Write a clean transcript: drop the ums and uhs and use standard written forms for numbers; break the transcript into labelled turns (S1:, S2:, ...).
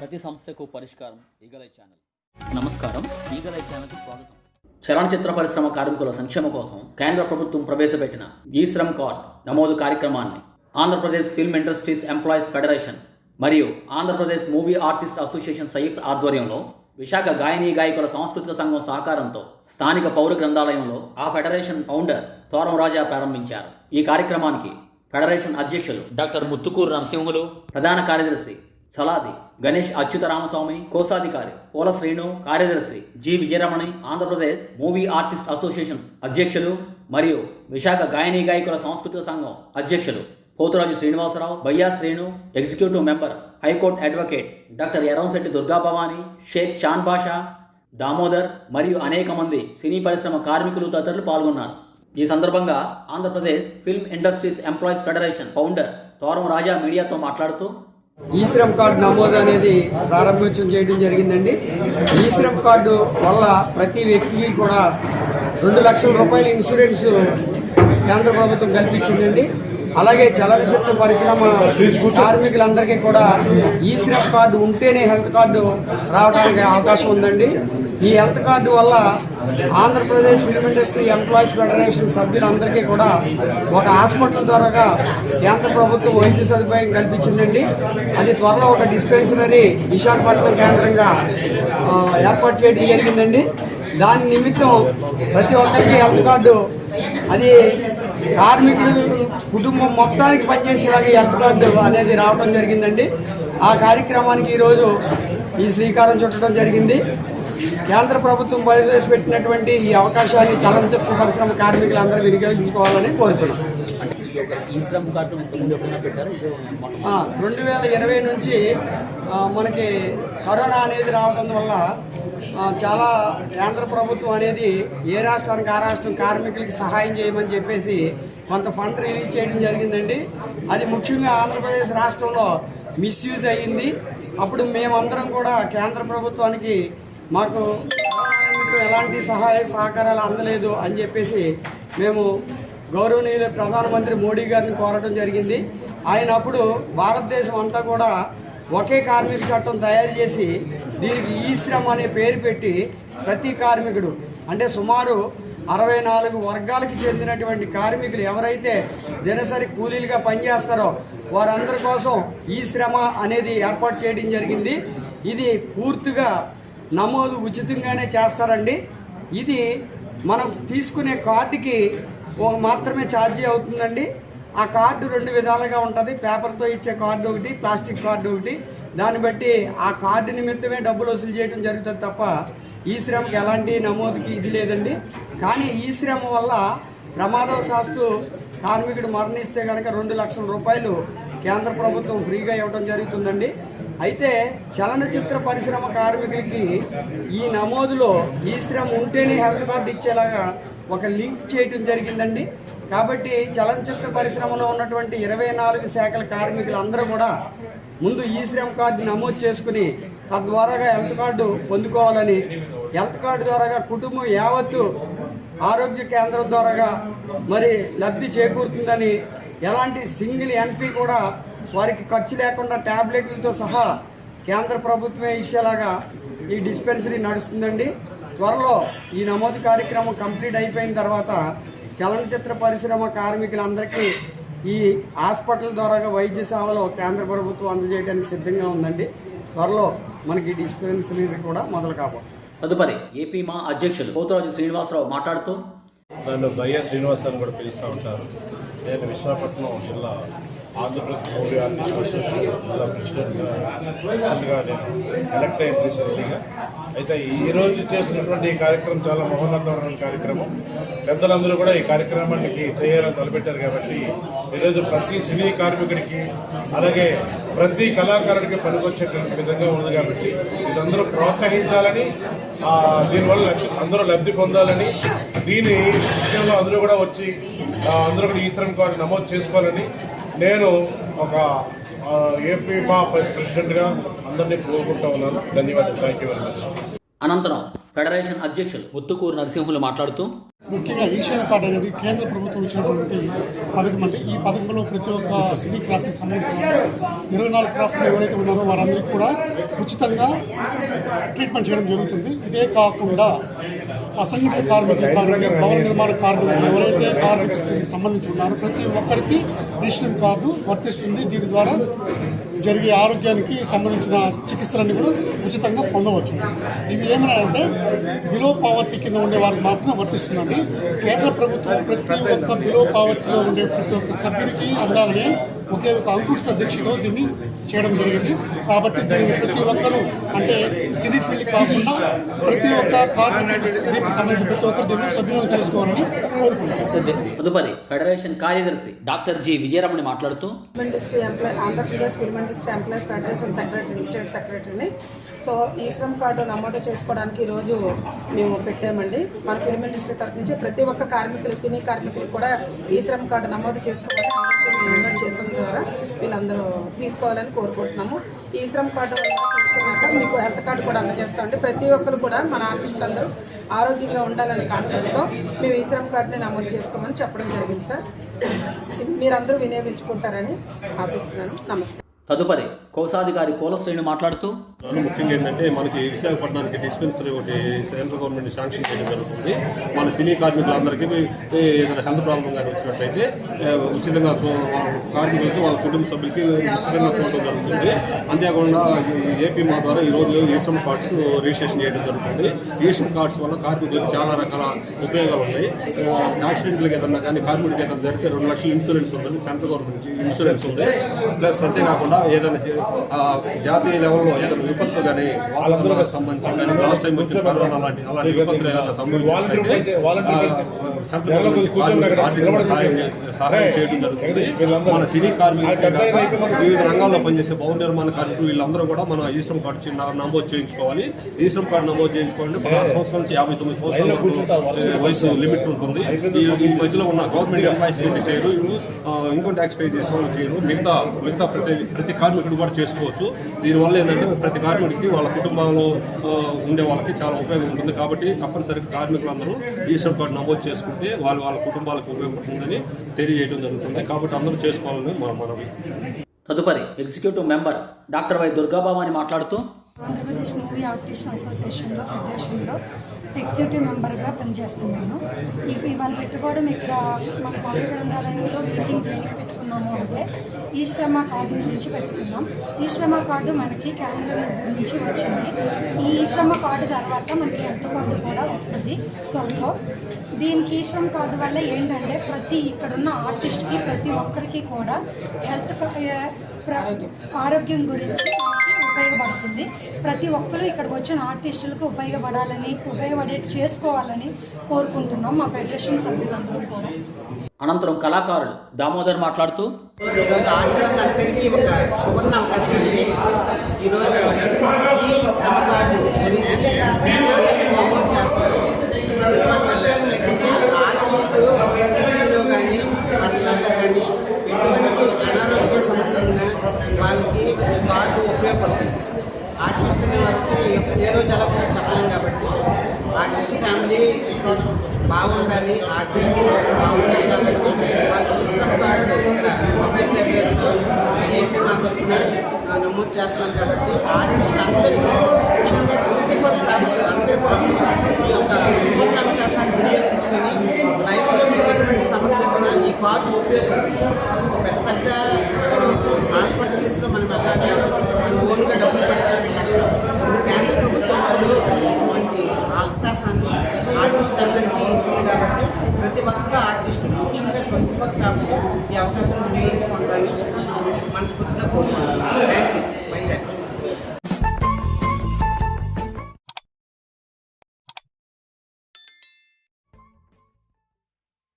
S1: ప్రతి సమస్యకు పరిష్కారం ఈగలై ఛానల్. నమస్కారం, ఈగలై ఛానల్కి స్వాగతం. చలనచిత్ర పరిశ్రమ కార్మికుల సంక్షేమ కోసం కేంద్ర ప్రభుత్వం ప్రవేశపెట్టిన ఈ శ్రమ్ కార్డ్ నమోదు కార్యక్రమాన్ని Andhra Pradesh film industries employees federation మరియు ఆంధ్రప్రదేశ్ మూవీ ఆర్టిస్ట్ అసోసియేషన్ సంయుక్త ఆధ్వర్యంలో విశాఖ గాయనీ గాయకుల సాంస్కృతిక సంఘం సహకారంతో స్థానిక పౌర గ్రంథాలయంలో ఆ ఫెడరేషన్ ఫౌండర్ తోరం రాజా ప్రారంభించారు. ఈ కార్యక్రమానికి ఫెడరేషన్ అధ్యక్షులు డాక్టర్ ముత్తుకూరు నరసింహులు, ప్రధాన కార్యదర్శి చలాది గణేష్ అచ్యుత రామస్వామి, కోశాధికారి పోల శ్రీను, కార్యదర్శి G Vijayaramani, Andhra Pradesh movie artist association అధ్యక్షులు మరియు విశాఖ గాయనీ గాయకుల సాంస్కృతిక సంఘం అధ్యక్షులు Poturaju Srinivasarao, Bayya Srinu, executive member high court advocate doctor Erramsetti Durga Bhavani, Sheikh Chan Basha, Damodar మరియు అనేక మంది సినీ పరిశ్రమ కార్మికులు తదితరులు పాల్గొన్నారు. ఈ సందర్భంగా Andhra Pradesh film industries employees federation founder Toram Raja మీడియాతో మాట్లాడుతూ,
S2: ఈ శ్రమ్ కార్డు నమోదు అనేది ప్రారంభోత్సవం చేయడం జరిగిందండి. ఈ శ్రమ్ కార్డు వల్ల ప్రతి వ్యక్తికి కూడా 2 లక్షల రూపాయల ఇన్సూరెన్స్ కేంద్ర ప్రభుత్వం కల్పించిందండి. అలాగే చలనచిత్ర పరిశ్రమ కార్మికులందరికీ కూడా ఈ శ్రమ్ కార్డు ఉంటేనే హెల్త్ కార్డు రావడానికి అవకాశం ఉందండి. ఈ హెల్త్ కార్డు వల్ల Andhra Pradesh film industry employees federation సభ్యులందరికీ కూడా ఒక హాస్పిటల్ ద్వారా కేంద్ర ప్రభుత్వం వైద్య సదుపాయం కల్పించిందండి. అది త్వరలో ఒక డిస్పెన్సరీ విశాఖపట్నం కేంద్రంగా ఏర్పాటు చేయడం జరిగిందండి. దాని నిమిత్తం ప్రతి ఒక్కరికి హెల్త్ కార్డు, అది కార్మికుడు కుటుంబం మొత్తానికి పనిచేసేలాగా హెల్త్ కార్డు అనేది రావడం జరిగిందండి. ఆ కార్యక్రమానికి ఈరోజు ఈ శ్రీకారం చుట్టడం జరిగింది. కేంద్ర ప్రభుత్వం ప్రవేశపెట్టినటువంటి ఈ అవకాశాన్ని చలనచిత్ర పరిశ్రమ కార్మికులందరూ వినియోగించుకోవాలని కోరుతున్నాం. 2020 నుంచి మనకి కరోనా అనేది రావడం వల్ల చాలా కేంద్ర ప్రభుత్వం అనేది ఏ రాష్ట్రానికి ఆ రాష్ట్రం కార్మికులకి సహాయం చేయమని చెప్పేసి కొంత ఫండ్ రిలీజ్ చేయడం జరిగిందండి. అది ముఖ్యంగా ఆంధ్రప్రదేశ్ రాష్ట్రంలో మిస్యూజ్ అయ్యింది. అప్పుడు మేమందరం కూడా కేంద్ర ప్రభుత్వానికి మాకు ఎలాంటి సహాయ సహకారాలు అందలేదు అని చెప్పేసి మేము గౌరవనీయుల ప్రధానమంత్రి మోడీ గారిని కోరడం జరిగింది. ఆయన అప్పుడు భారతదేశం అంతా కూడా ఒకే కార్మిక చట్టం తయారు చేసి దీనికి ఈ శ్రమ్ అనే పేరు పెట్టి ప్రతి కార్మికుడు అంటే సుమారు 64 వర్గాలకు చెందినటువంటి కార్మికులు ఎవరైతే దినసరి కూలీలుగా పనిచేస్తారో వారందరి కోసం ఈ శ్రమ అనేది ఏర్పాటు చేయడం జరిగింది. ఇది పూర్తిగా నమోదు ఉచితంగానే చేస్తారండి. ఇది మనం తీసుకునే కార్డుకి మాత్రమే ఛార్జీ అవుతుందండి. ఆ కార్డు 2 విధాలుగా ఉంటుంది. పేపర్తో ఇచ్చే కార్డు ఒకటి, ప్లాస్టిక్ కార్డు ఒకటి. దాన్ని బట్టి ఆ కార్డు నిమిత్తమే డబ్బులు వసూలు చేయడం జరుగుతుంది తప్ప ఈ శ్రమకి ఎలాంటి నమోదుకి ఇది లేదండి. కానీ ఈ శ్రమ వల్ల ప్రమాదవశాత్తు కార్మికుడు మరణిస్తే కనుక 2 లక్షల రూపాయలు కేంద్ర ప్రభుత్వం ఫ్రీగా ఇవ్వడం జరుగుతుందండి. అయితే చలనచిత్ర పరిశ్రమ కార్మికులకి ఈ నమోదులో ఈ శ్రమ ఉంటేనే హెల్త్ కార్డు ఇచ్చేలాగా ఒక లింక్ చేయడం జరిగిందండి. కాబట్టి చలనచిత్ర పరిశ్రమలో ఉన్నటువంటి 24 శాఖల కార్మికులు అందరూ కూడా ముందు ఈ శ్రమ్ కార్డు నమోదు చేసుకుని తద్వారాగా హెల్త్ కార్డు పొందుకోవాలని, హెల్త్ కార్డు ద్వారాగా కుటుంబం యావత్తు ఆరోగ్య కేంద్రం ద్వారాగా మరి లబ్ధి చేకూరుతుందని, ఎలాంటి సింగిల్ ఎన్పీ కూడా వారికి ఖర్చు లేకుండా ట్యాబ్లెట్లతో సహా కేంద్ర ప్రభుత్వమే ఇచ్చేలాగా ఈ డిస్పెన్సరీ నడుస్తుందండి. త్వరలో ఈ నమోదు కార్యక్రమం కంప్లీట్ అయిపోయిన తర్వాత చలనచిత్ర పరిశ్రమ కార్మికులందరికీ ఈ హాస్పిటల్ ద్వారా వైద్య సేవలు కేంద్ర ప్రభుత్వం అందజేయడానికి సిద్ధంగా ఉందండి. త్వరలో మనకి డిస్పెన్సరీ కూడా మొదలు కాబోతుంది.
S1: తదుపరి ఏపీ మా అధ్యక్షులు పోతురాజు శ్రీనివాసరావు మాట్లాడుతూ,
S3: నన్ను బయ్యా శ్రీనివాసరావు కూడా పిలుస్తూ ఉంటారు. నేను విశాఖపట్నం జిల్లా ఆంధ్రప్రదేశ్ మూవీ ఆర్టిస్ట్ అసోసియేషన్ జిల్లా ప్రెసిడెంట్గా నేను ఎలక్ట్ అయిన రీసెంట్లీగా. అయితే ఈరోజు చేసినటువంటి ఈ కార్యక్రమం చాలా మహోన్నతమైన కార్యక్రమం. పెద్దలందరూ కూడా ఈ కార్యక్రమానికి చేయాలని తలపెట్టారు. కాబట్టి ఈరోజు ప్రతి సినీ కార్మికుడికి అలాగే ప్రతి కళాకారుడికి పనికొచ్చేటువంటి విధంగా ఉంది. కాబట్టి ఇదందరూ ప్రోత్సహించాలని, దీనివల్ల అందరూ లబ్ధి పొందాలని, దీని విషయంలో అందరూ కూడా వచ్చి అందరూ కూడా ఈ శ్రమ్ కార్డు నమోదు చేసుకోవాలని నేను ఒక ఏపీ మా ప్రెసిడెంట్గా అందరినీ కోరుకుంటూ ఉన్నాను. ధన్యవాదాలు. Thank you very much.
S1: అనంతరం ఫెడరేషన్ అధ్యక్షులు ముత్తుకూరు నరసింహులు మాట్లాడుతూ
S4: ముఖ్యంగా ఈశ్వర్ కార్డ్ అనేది కేంద్ర ప్రభుత్వం ఇచ్చినటువంటి పథకం అంటే ఈ పథకంలో ప్రతి ఒక్క సినీ క్రాఫ్ట్కి సంబంధించిన 24 క్రాఫ్ట్లు ఎవరైతే ఉన్నారో వారందరికీ కూడా ఉచితంగా ట్రీట్మెంట్ చేయడం జరుగుతుంది. ఇదే కాకుండా అసంఘటిత కార్మికులు భవన నిర్మాణ కార్మికులు ఎవరైతే కార్మికులకు సంబంధించి ఉన్నారో ప్రతి ఒక్కరికి ఈశ్వర్ కార్డు వర్తిస్తుంది. దీని ద్వారా జరిగే ఆరోగ్యానికి సంబంధించిన చికిత్సలన్నీ కూడా ఉచితంగా పొందవచ్చు. ఇవి ఏమైనా అంటే బిలో పావర్టీ కింద ఉండే వారికి మాత్రమే వర్తిస్తుందండి. కేంద్ర ప్రభుత్వం ప్రతి ఒక్క బిలో పావర్టీలో ఉండే ప్రతి ఒక్క సభ్యుడికి అందాలని ఒకే ఒక అంకుటిత దీక్షతో దీన్ని చేయడం జరిగింది. కాబట్టి దీన్ని ప్రతి ఒక్కరూ అంటే సినీ ఫీల్డ్ కాకుండా ప్రతి ఒక్క కార్మికుడికి దీనికి సంబంధించి ప్రతి ఒక్కరు దీన్ని సద్వినియోగం చేసుకోవాలని కోరుకుంటున్నాను.
S1: తదుపరి ఫెడరేషన్ కార్యదర్శి డాక్టర్ జి విజయరమణి మాట్లాడుతూ
S5: Andhra Pradesh film industry employees federation secretary state సెక్రటరీని. సో ఈ శ్రమ్ కార్డు నమోదు చేసుకోవడానికి ఈరోజు మేము పెట్టామండి. మన ఫిల్మ్ ఇండస్ట్రీ తరఫు నుంచి ప్రతి ఒక్క కార్మికులు సినీ కార్మికులకు కూడా ఈ శ్రమ్ కార్డు నమోదు చేసుకోవాలని ఇన్వైట్ చేసిన ద్వారా వీళ్ళందరూ తీసుకోవాలని కోరుకుంటున్నాము. ఈ శ్రమ్ కార్డు తీసుకున్నాక మీకు హెల్త్ కార్డు కూడా అందజేస్తామండి. ప్రతి ఒక్కరు కూడా మన ఆర్టిస్టులు అందరూ ఆరోగ్యంగా ఉండాలనే కాన్సెప్ట్తో మేము ఈ శ్రమ్ కార్డుని నమోదు చేసుకోమని చెప్పడం జరిగింది సార్. మీరందరూ వినియోగించుకుంటారని ఆశిస్తున్నాను. నమస్తే.
S1: తదుపరి కోశాధికారి పోలశ్రేణి మాట్లాడుతూ
S3: ముఖ్యంగా ఏంటంటే మనకి విశాఖపట్నానికి డిస్పెన్సరీ ఒకటి సెంట్రల్ గవర్నమెంట్ శాంక్షన్ చేయడం జరుగుతుంది. మన సినీ కార్మికులందరికీ ఏదైనా హెల్త్ ప్రాబ్లం కానీ వచ్చినట్లయితే ఉచితంగా కార్మికులకి వాళ్ళ కుటుంబ సభ్యులకి ఉచితంగా చూడడం జరుగుతుంది. అంతేకాకుండా ఏపీ మా ద్వారా ఈరోజు ఈశ్రమ్ కార్డ్స్ రిజిస్ట్రేషన్ చేయడం జరుగుతుంది. ఈశ్రమ్ కార్డ్స్ వల్ల కార్మికులకు చాలా రకాల ఉపయోగాలు ఉన్నాయి. యాక్సిడెంట్లకు ఏదన్నా కానీ కార్మికుడికి ఏదైనా జరిగితే 2 లక్షల ఇన్సూరెన్స్ ఉంటుంది, సెంట్రల్ గవర్నమెంట్ ఇన్సూరెన్స్ ఉంది. ప్లస్ అంతేకాకుండా ఏదైనా జాతీయ లెవెల్లో ఏదైనా విపత్తు కానీ వాళ్ళందరూ సంబంధించి కానీ లాస్ట్ టైం వచ్చిన కరోనా అలాంటి విపత్తులు ఏదైనా సంబంధించినట్లయితే సెంట్రల్ గవర్నమెంట్ ఆర్థికంగా సహాయం చేయడం జరుగుతుంది. మన సినీ కార్మికులు వివిధ రంగాల్లో పనిచేసే భవన నిర్మాణ కార్మికులు వీళ్ళందరూ కూడా మన ఈశ్రమ్ కార్డు నమోదు చేయించుకోవాలి. ఈశ్రమ్ కార్డు నమోదు చేయించుకోవాలంటే 16 సంవత్సరాల నుంచి 59 సంవత్సరాల వయసు లిమిట్ ఉంటుంది. ఈ మధ్యలో ఉన్న గవర్నమెంట్ ఎంప్లాయీస్ అయితే చేయరు, ఇన్కమ్ ట్యాక్స్ పే చేసే వాళ్ళు చేయరు. మిగతా ప్రతి కార్మికుడు కూడా చేసుకోవచ్చు. దీనివల్ల ఏంటంటే ప్రతి కార్మికుడికి వాళ్ళ కుటుంబంలో ఉండే వాళ్ళకి చాలా ఉపయోగం ఉంటుంది. కాబట్టి తప్పనిసరిగా కార్మికులందరూ ఈశ్వర్ కార్డు నమోదు చేసుకుంటే వాళ్ళ కుటుంబాలకు ఉపయోగపడుతుందని తెలియజేయడం జరుగుతుంది. కాబట్టి అందరూ చేసుకోవాలని మనవి.
S1: తదుపరి executive member doctor why Durgababu మాట్లాడుతూ
S6: ఆంధ్రప్రదేశ్ మూవీ ఆర్టిస్ట్ అసోసియేషన్లో ఫెడరేషన్లో ఎగ్జిక్యూటివ్ మెంబర్గా పనిచేస్తున్నాను. ఇవాళ పెట్టుకోవడం ఇక్కడ మన పౌర గ్రంథాలయంలో మీటింగ్ దేనికి పెట్టుకున్నాము అంటే ఈ శ్రమ కార్డు నుంచి పెట్టుకున్నాం. ఈ శ్రమ కార్డు మనకి కేంద్ర నుంచి వచ్చింది. ఈ శ్రమ కార్డు తర్వాత మనకి హెల్త్ కార్డు కూడా వస్తుంది త్వరలో. దీనికి ఈ శ్రమ కార్డు వల్ల ఏంటంటే ఇక్కడున్న ఆర్టిస్ట్కి ప్రతి ఒక్కరికి కూడా హెల్త్ ఆరోగ్యం గురించి ఉపయోగపడుతుంది. ప్రతి ఒక్కరూ ఇక్కడికి వచ్చిన ఆర్టిస్టులకు ఉపయోగపడేట్టు చేసుకోవాలని కోరుకుంటున్నాం మా ఫెడరేషన్ సభ్యులందరూ కూడా.
S1: అనంతరం కళాకారులు దామోదర్ మాట్లాడుతూ
S7: ఈరోజు ఆర్టిస్టులందరికీ ఒక సువర్ణ అవకాశం ఉంది. ఈరోజు ఈ శ్రమ కార్డు గురించి నమోదు చేస్తారు. ఏంటంటే ఆర్టిస్టు సిటీలో కానీ పర్సనల్గా కానీ ఎటువంటి అనారోగ్య సమస్యలు ఉన్నా వాళ్ళకి ఈ కార్డు ఉపయోగపడుతుంది. ఆర్టిస్ట్ అనే వారికి ఏ రోజు ఎలా కూడా చెప్పలేం కాబట్టి ఆర్టిస్ట్ ఫ్యామిలీ బాగుండాలి, ఆర్టిస్టు బాగుండాలి కాబట్టి వాళ్ళకి ఈ శ్రమ కార్డు ఇక్కడ పబ్లిక్ లైబ్రరీలో ఏపీ మా తరఫున నమోదు చేస్తున్నాం. కాబట్టి ఆర్టిస్టులు అందరూ ముఖ్యంగా 24 క్రాఫ్ట్స్ అందరూ ఈ యొక్క సువర్ణ అవకాశాన్ని వినియోగించుకొని లైఫ్లో మీకు ఎటువంటి సమస్య వచ్చినా ఈ కార్డు ఉపయోగపడుతుంది. పెద్ద హాస్పిటల్స్లో మనం వెళ్ళాలి, మనం ఓన్గా డబ్బులు పెట్టాలంటే కష్టం. ఇది కేంద్ర ప్రభుత్వం వాళ్ళు ఇటువంటి అవకాశాన్ని ఆర్టిస్ట్ అందరికీ ఇచ్చింది. కాబట్టి ప్రతి ఒక్క ఆర్టిస్టు ముఖ్యంగా 24 క్రాఫ్ట్స్ ఈ అవకాశాన్ని వినియోగించుకోవాలని మనస్ఫూర్తిగా కోరుకుంటున్నాను. Thank you.